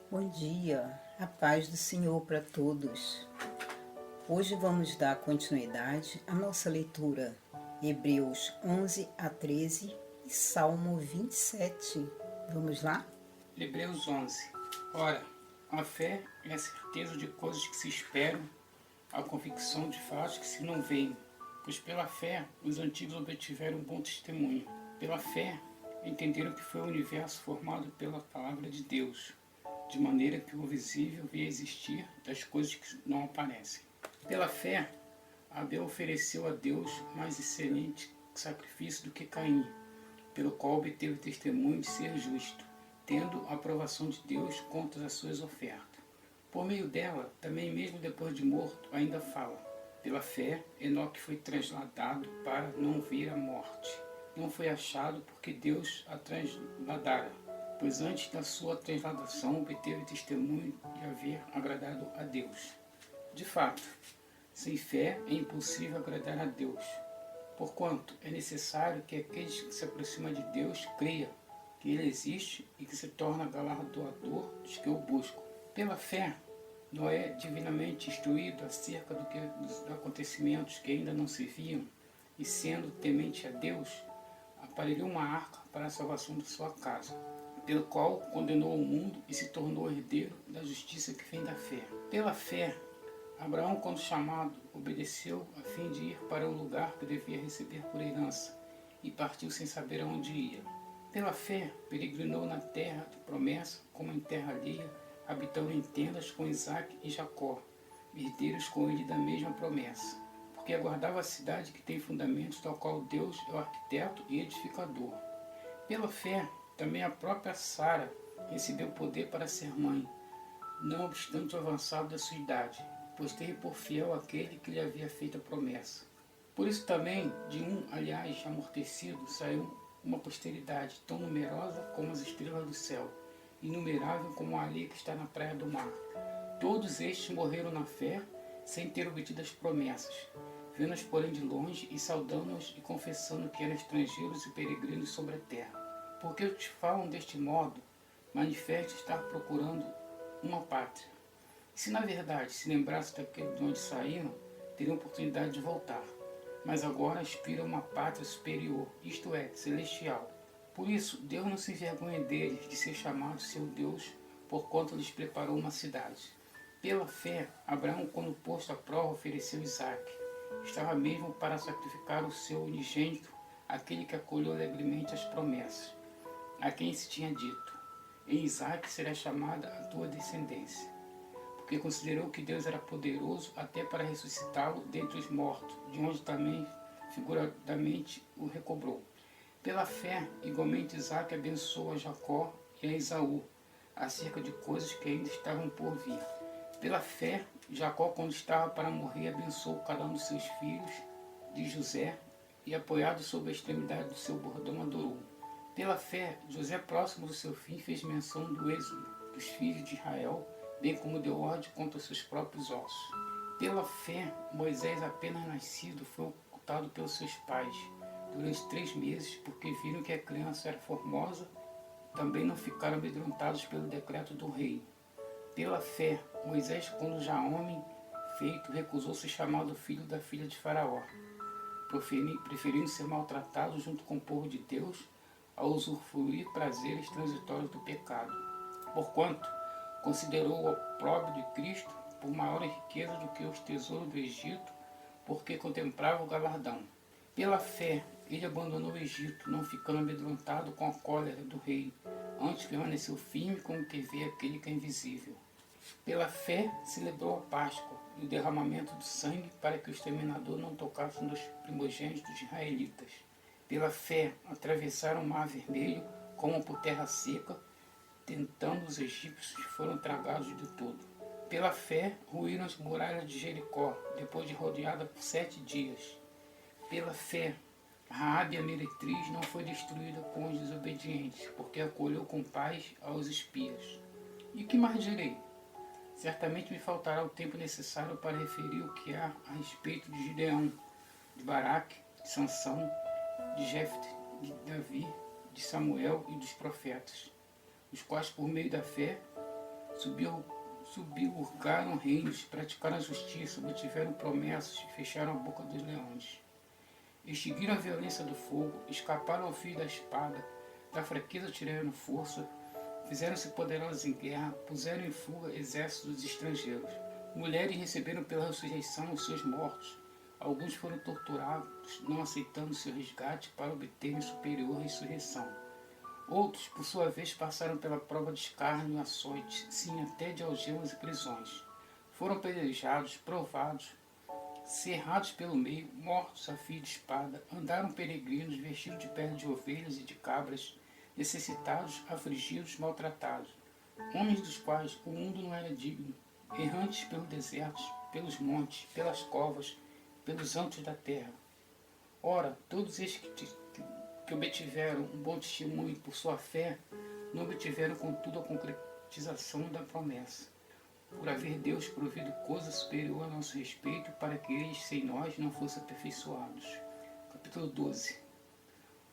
Bom dia, a paz do Senhor para todos. Hoje vamos dar continuidade à nossa leitura, Hebreus 11 a 13 e Salmo 27. Vamos lá? Hebreus 11. Ora, a fé é a certeza de coisas que se esperam, a convicção de fatos que se não veem. Pois pela fé os antigos obtiveram um bom testemunho. Pela fé entenderam que foi o universo formado pela palavra de Deus, de maneira que o visível veio a existir das coisas que não aparecem. Pela fé, Abel ofereceu a Deus mais excelente sacrifício do que Caim, pelo qual obteve testemunho de ser justo, tendo a aprovação de Deus contra as suas ofertas. Por meio dela, também mesmo depois de morto, ainda fala. Pela fé, Enoque foi trasladado para não ver a morte. Não foi achado porque Deus a trasladara, pois antes da sua transladação obteve testemunho de haver agradado a Deus. De fato, sem fé é impossível agradar a Deus, porquanto é necessário que aqueles que se aproximam de Deus creiam que Ele existe e que se torna galardoador dos que o buscam. Pela fé, Noé, divinamente instruído acerca dos acontecimentos que ainda não se viam, e sendo temente a Deus, aparelhou uma arca para a salvação de sua casa, pelo qual condenou o mundo e se tornou herdeiro da justiça que vem da fé. Pela fé, Abraão, quando chamado, obedeceu a fim de ir para o lugar que devia receber por herança, e partiu sem saber aonde ia. Pela fé, peregrinou na terra de promessa, como em terra alheia, habitando em tendas com Isaque e Jacó, herdeiros com ele da mesma promessa, porque aguardava a cidade que tem fundamentos, tal qual Deus é o arquiteto e edificador. Pela fé, também a própria Sara recebeu poder para ser mãe, não obstante o avançado da sua idade, pois teve por fiel aquele que lhe havia feito a promessa. Por isso também, de um, aliás, amortecido, saiu uma posteridade tão numerosa como as estrelas do céu, inumerável como a areia que está na praia do mar. Todos estes morreram na fé, sem ter obtido as promessas, vendo-as porém de longe e saudando-as e confessando que eram estrangeiros e peregrinos sobre a terra. Porque os que falam deste modo, manifesta estar procurando uma pátria. E se na verdade se lembrassem daquele de onde saíram, teriam oportunidade de voltar. Mas agora aspiram a uma pátria superior, isto é, celestial. Por isso, Deus não se envergonha deles de ser chamado seu Deus, porquanto lhes preparou uma cidade. Pela fé, Abraão, quando posto à prova, ofereceu Isaque. Estava mesmo para sacrificar o seu unigênito, aquele que acolheu alegremente as promessas, a quem se tinha dito: em Isaque será chamada a tua descendência, porque considerou que Deus era poderoso até para ressuscitá-lo dentre os mortos, de onde também figuradamente o recobrou. Pela fé, igualmente Isaque abençoou a Jacó e a Esaú, acerca de coisas que ainda estavam por vir. Pela fé, Jacó, quando estava para morrer, abençoou cada um dos seus filhos de José e, apoiado sobre a extremidade do seu bordão, adorou. Pela fé, José, próximo do seu fim, fez menção do êxodo dos filhos de Israel, bem como deu ordem contra os seus próprios ossos. Pela fé, Moisés, apenas nascido, foi ocultado pelos seus pais durante 3 meses, porque viram que a criança era formosa, também não ficaram amedrontados pelo decreto do rei. Pela fé, Moisés, quando já homem feito, recusou ser chamado filho da filha de Faraó, preferindo ser maltratado junto com o povo de Deus, a usufruir prazeres transitórios do pecado. Porquanto considerou o opróbrio de Cristo por maior riqueza do que os tesouros do Egito, porque contemplava o galardão. Pela fé, ele abandonou o Egito, não ficando amedrontado com a cólera do rei, antes permaneceu firme como que vê aquele que é invisível. Pela fé, celebrou a Páscoa e o derramamento do sangue para que o exterminador não tocasse nos primogênitos israelitas. Pela fé, atravessaram o mar vermelho como por terra seca, tentando os egípcios que foram tragados de todo. Pela fé, ruíram as muralhas de Jericó, depois de rodeada por 7 dias. Pela fé, Raabe, a meretriz, não foi destruída com os desobedientes, porque acolheu com paz aos espias. E que mais direi? Certamente me faltará o tempo necessário para referir o que há a respeito de Gideão, de Baraque, de Sansão, de Jefte, de Davi, de Samuel e dos profetas, os quais, por meio da fé, subjugaram reinos, praticaram a justiça, obtiveram promessas e fecharam a boca dos leões. Extinguiram a violência do fogo, escaparam ao fio da espada, da fraqueza tiraram força, fizeram-se poderosos em guerra, puseram em fuga exércitos estrangeiros. Mulheres receberam pela ressurreição os seus mortos. Alguns foram torturados, não aceitando seu resgate para obterem superior ressurreição. Outros, por sua vez, passaram pela prova de escárnio e açoite, sim, até de algemas e prisões. Foram apedrejados, provados, cerrados pelo meio, mortos a fio de espada, andaram peregrinos vestidos de pele de ovelhas e de cabras, necessitados, afligidos, maltratados, homens dos quais o mundo não era digno, errantes pelos desertos, pelos montes, pelas covas, pelos antros da terra. Ora, todos estes que obtiveram um bom testemunho por sua fé, não obtiveram contudo a concretização da promessa, por haver Deus provido coisa superior a nosso respeito, para que eles sem nós não fossem aperfeiçoados. Capítulo 12.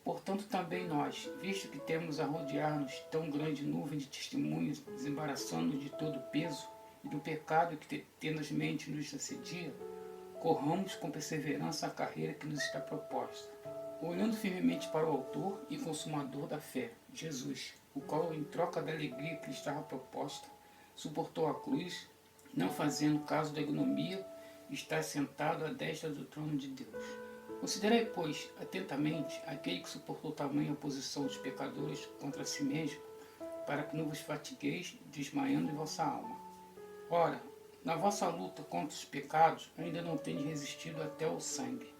Portanto também nós, visto que temos a rodear-nos tão grande nuvem de testemunhas, desembaraçando-nos de todo o peso e do pecado que tenazmente nos assedia, corramos com perseverança a carreira que nos está proposta, olhando firmemente para o autor e consumador da fé, Jesus, o qual, em troca da alegria que lhe estava proposta, suportou a cruz, não fazendo caso da ignomia, está sentado à destra do trono de Deus. Considerai, pois, atentamente aquele que suportou tamanha oposição dos pecadores contra si mesmo, para que não vos fatigueis, desmaiando em vossa alma. Ora, na vossa luta contra os pecados, ainda não tendes resistido até ao sangue.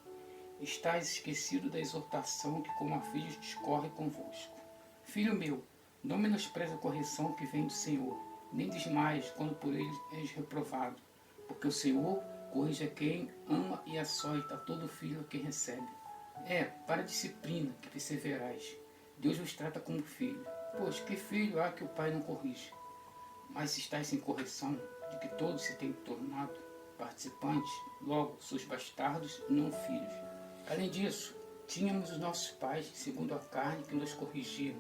Estais esquecido da exortação que como a filhos discorre convosco. Filho meu, não menospreze a correção que vem do Senhor, nem desmaies quando por ele és reprovado, porque o Senhor corrige a quem ama e açoita a todo filho que recebe. É para a disciplina que perseverais. Deus vos trata como filho. Pois que filho há que o pai não corrige? Mas se estáis sem correção, de que todos se têm tornado participantes, logo sois bastardos, não filhos. Além disso, tínhamos os nossos pais, segundo a carne, que nos corrigiam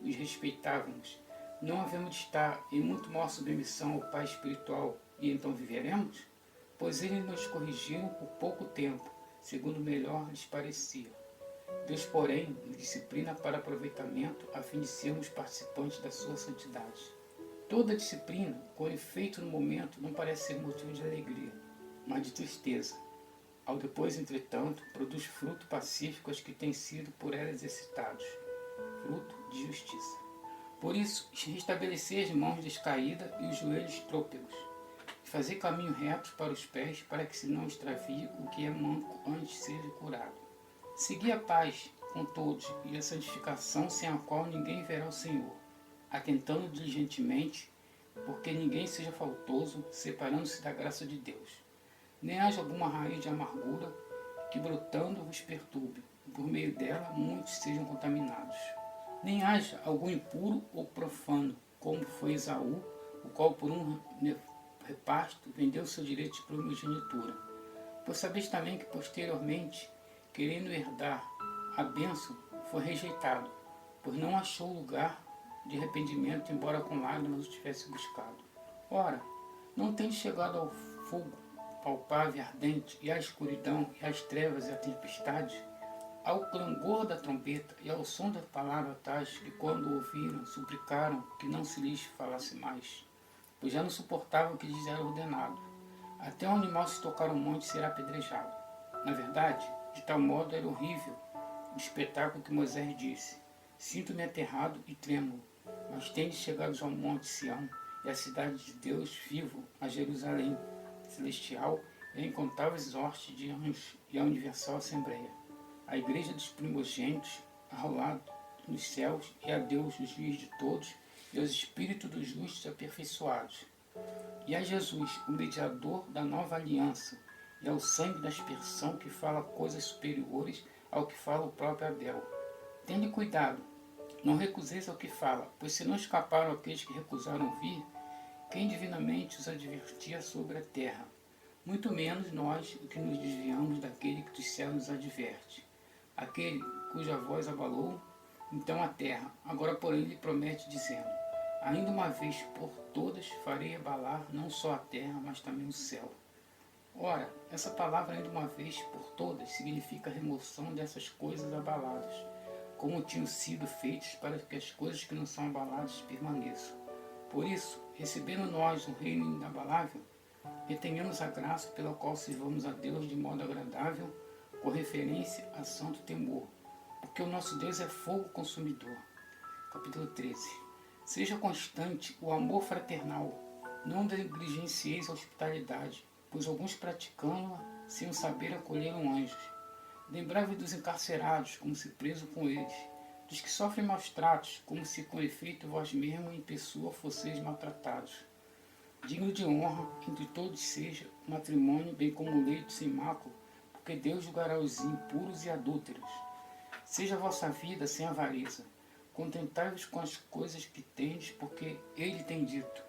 e os respeitávamos. Não havemos de estar em muito maior submissão ao Pai espiritual, e então viveremos? Pois eles nos corrigiram por pouco tempo, segundo melhor lhes parecia. Deus, porém, nos disciplina para aproveitamento, a fim de sermos participantes da sua santidade. Toda disciplina, com efeito no momento, não parece ser motivo de alegria, mas de tristeza. Ao depois, entretanto, produz fruto pacífico aos que têm sido por ela exercitados, fruto de justiça. Por isso, restabelecer as mãos descaídas e os joelhos trôpegos, e fazer caminho reto para os pés, para que se não extravie o que é manco antes seja curado. Segui a paz com todos e a santificação, sem a qual ninguém verá o Senhor, atentando diligentemente, porque ninguém seja faltoso, separando-se da graça de Deus. Nem haja alguma raiz de amargura que brotando vos perturbe, e por meio dela muitos sejam contaminados. Nem haja algum impuro ou profano, como foi Esaú, o qual por um reparto vendeu seu direito de primogenitura. Pois sabeis também que posteriormente, querendo herdar a bênção, foi rejeitado, pois não achou lugar de arrependimento, embora com lágrimas o tivesse buscado. Ora, não tendes chegado ao fogo palpável e ardente, e à escuridão, e às trevas e à tempestade, ao clangor da trombeta e ao som da palavra tais que, quando ouviram, suplicaram que não se lhes falasse mais, pois já não suportavam o que lhes era ordenado. Até um animal se tocar um monte será apedrejado. Na verdade, de tal modo era horrível o espetáculo que Moisés disse: sinto-me aterrado e trêmulo, mas tendes chegados ao monte Sião e à cidade de Deus vivo, a Jerusalém celestial e a incontáveis hostes de anjos e a universal assembleia, a igreja dos primogênitos, arrolado nos céus, e a Deus, o juiz de todos, e aos espíritos dos justos aperfeiçoados, e a Jesus, o mediador da nova aliança, e ao sangue da aspersão que fala coisas superiores ao que fala o próprio Abel. Tende cuidado, não recuseis ao que fala, pois se não escaparam aqueles que recusaram vir, quem divinamente os advertia sobre a terra? Muito menos nós, que nos desviamos daquele que dos céus nos adverte. Aquele cuja voz abalou, então a terra, agora porém lhe promete, dizendo: Ainda uma vez por todas farei abalar não só a terra, mas também o céu. Ora, essa palavra ainda uma vez por todas significa a remoção dessas coisas abaladas, como tinham sido feitas para que as coisas que não são abaladas permaneçam. Por isso, recebendo nós um reino inabalável, retenhamos a graça pela qual servamos a Deus de modo agradável, com referência a santo temor, porque o nosso Deus é fogo consumidor. Capítulo 13. Seja constante o amor fraternal, não negligencieis a hospitalidade, pois alguns praticando-a, sem o saber, acolheram anjos. Lembrai-vos dos encarcerados, como se preso com eles, dos que sofrem maus tratos, como se com efeito vós mesmo em pessoa fosseis maltratados. Digno de honra entre todos seja o matrimônio, bem como o leito sem mácula, porque Deus julgará os impuros e adúlteros. Seja a vossa vida sem avareza. Contentai-vos com as coisas que tendes, porque Ele tem dito: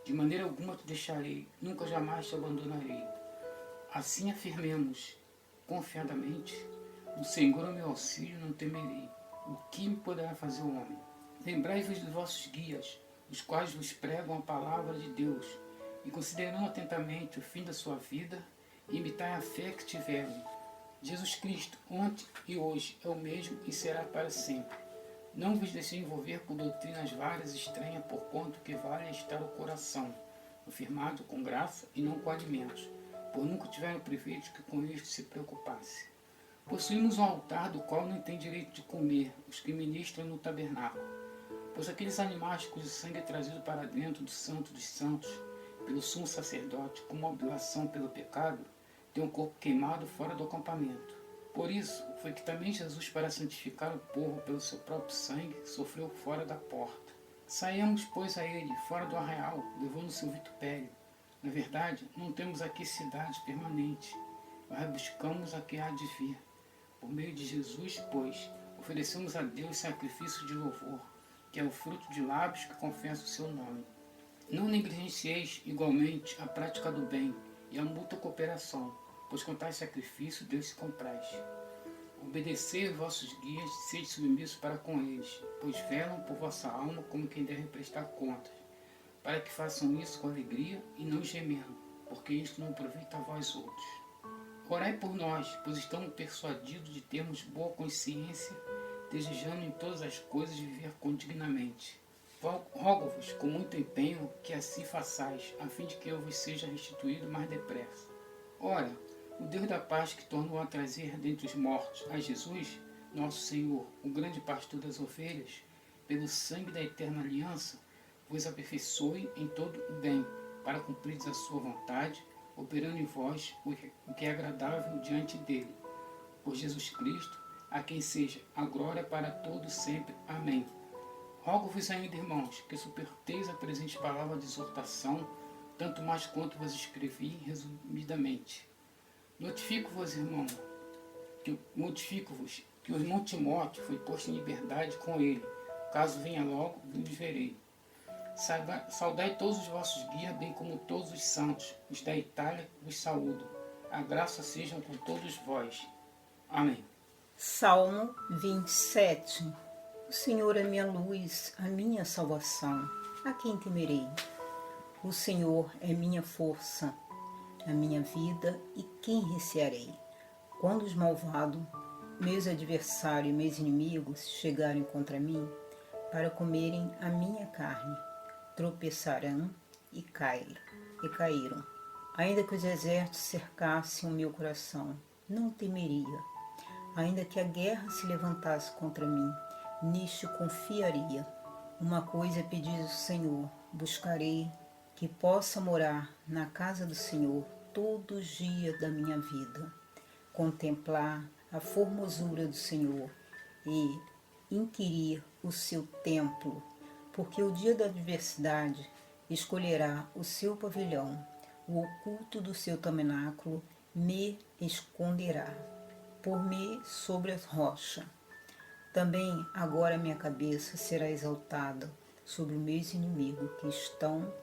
de maneira alguma te deixarei, nunca jamais te abandonarei. Assim afirmemos confiadamente: o Senhor é o meu auxílio, não temerei. O que me poderá fazer o homem? Lembrai-vos dos vossos guias, os quais vos pregam a palavra de Deus, e considerando atentamente o fim da sua vida, imitai a fé que tiveram. Jesus Cristo, ontem e hoje, é o mesmo e será para sempre. Não vos deixei envolver por doutrinas várias e estranhas, por quanto que vale estar o coração, afirmado com graça e não com alimentos, por nunca tiveram prefeito que com isto se preocupasse. Possuímos um altar do qual não tem direito de comer os que ministram no tabernáculo, pois aqueles animais cujo sangue é trazido para dentro do santo dos santos, pelo sumo sacerdote, como oblação pelo pecado, têm o corpo queimado fora do acampamento. Por isso, foi que também Jesus, para santificar o povo pelo seu próprio sangue, sofreu fora da porta. Saiamos, pois, a ele, fora do arraial, levando seu vitupério. Na verdade, não temos aqui cidade permanente, mas buscamos a que há de vir. Por meio de Jesus, pois, oferecemos a Deus sacrifício de louvor, que é o fruto de lábios que confessam o seu nome. Não negligencieis, igualmente, a prática do bem e a mútua cooperação, pois com tais sacrifício Deus se compraz. Obedecei os vossos guias, sede submissos para com eles, pois velam por vossa alma como quem deve prestar contas, para que façam isso com alegria e não gemendo, porque isto não aproveita a vós outros. Orai por nós, pois estamos persuadidos de termos boa consciência, desejando em todas as coisas viver dignamente. Rogo-vos com muito empenho que assim façais, a fim de que eu vos seja restituído mais depressa. Ora, o Deus da paz que tornou a trazer dentre os mortos a Jesus, nosso Senhor, o grande pastor das ovelhas, pelo sangue da eterna aliança, vos aperfeiçoe em todo o bem, para cumprides a sua vontade, operando em vós o que é agradável diante dele. Por Jesus Cristo, a quem seja a glória para todos sempre. Amém. Rogo-vos ainda, irmãos, que suporteis a presente palavra de exortação, tanto mais quanto vos escrevi resumidamente. Notifico-vos, que o irmão Timóteo foi posto em liberdade com ele. Caso venha logo, vos verei. Saudai todos os vossos guias, bem como todos os santos. Os da Itália vos saúdo. A graça seja com todos vós. Amém. Salmo 27. O Senhor é minha luz, a minha salvação. A quem temerei? O Senhor é minha força, a minha vida, e quem recearei? Quando os malvados, meus adversários e meus inimigos chegarem contra mim, para comerem a minha carne, tropeçarão e caíram. Ainda que os exércitos cercassem o meu coração, não temeria. Ainda que a guerra se levantasse contra mim, nisto confiaria. Uma coisa pedi ao Senhor, buscarei que possa morar na casa do Senhor todos os dias da minha vida, contemplar a formosura do Senhor e inquirir o seu templo, porque o dia da adversidade escolherá o seu pavilhão, o oculto do seu tabernáculo me esconderá, por-me sobre a rocha. Também agora minha cabeça será exaltada sobre os meus inimigos que estão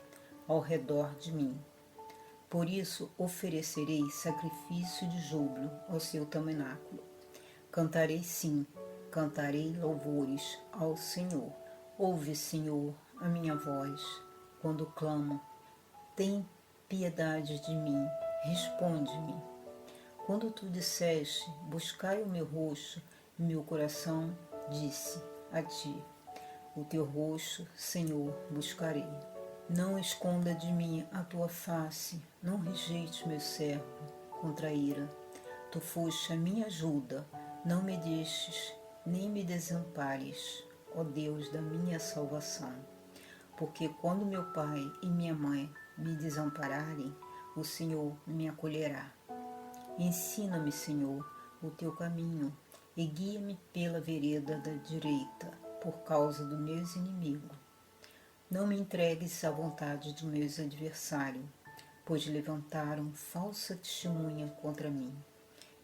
ao redor de mim. Por isso oferecerei sacrifício de júbilo ao seu tabernáculo. Cantarei sim, cantarei louvores ao Senhor. Ouve, Senhor, a minha voz quando clamo. Tem piedade de mim, responde-me. Quando tu disseste, buscai o meu rosto, meu coração disse a ti, o teu rosto, Senhor, buscarei. Não esconda de mim a tua face, não rejeite meu servo contra a ira. Tu foste a minha ajuda, não me deixes, nem me desampares, ó Deus da minha salvação. Porque quando meu pai e minha mãe me desampararem, o Senhor me acolherá. Ensina-me, Senhor, o teu caminho e guia-me pela vereda da direita, por causa dos meus inimigos. Não me entregues à vontade dos meus adversários, pois levantaram falsa testemunha contra mim,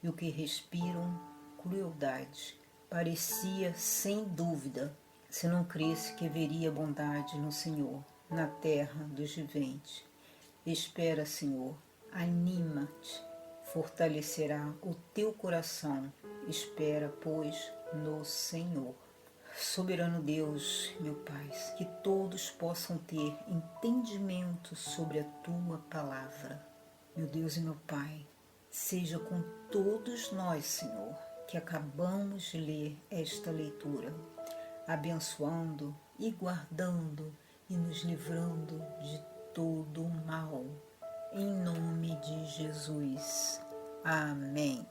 e o que respiram crueldade. Parecia, sem dúvida, se não cresce que haveria bondade no Senhor, na terra dos viventes. Espera, Senhor, anima-te, fortalecerá o teu coração. Espera, pois, no Senhor. Soberano Deus, meu Pai, que todos possam ter entendimento sobre a Tua palavra. Meu Deus e meu Pai, seja com todos nós, Senhor, que acabamos de ler esta leitura, abençoando e guardando e nos livrando de todo o mal. Em nome de Jesus. Amém.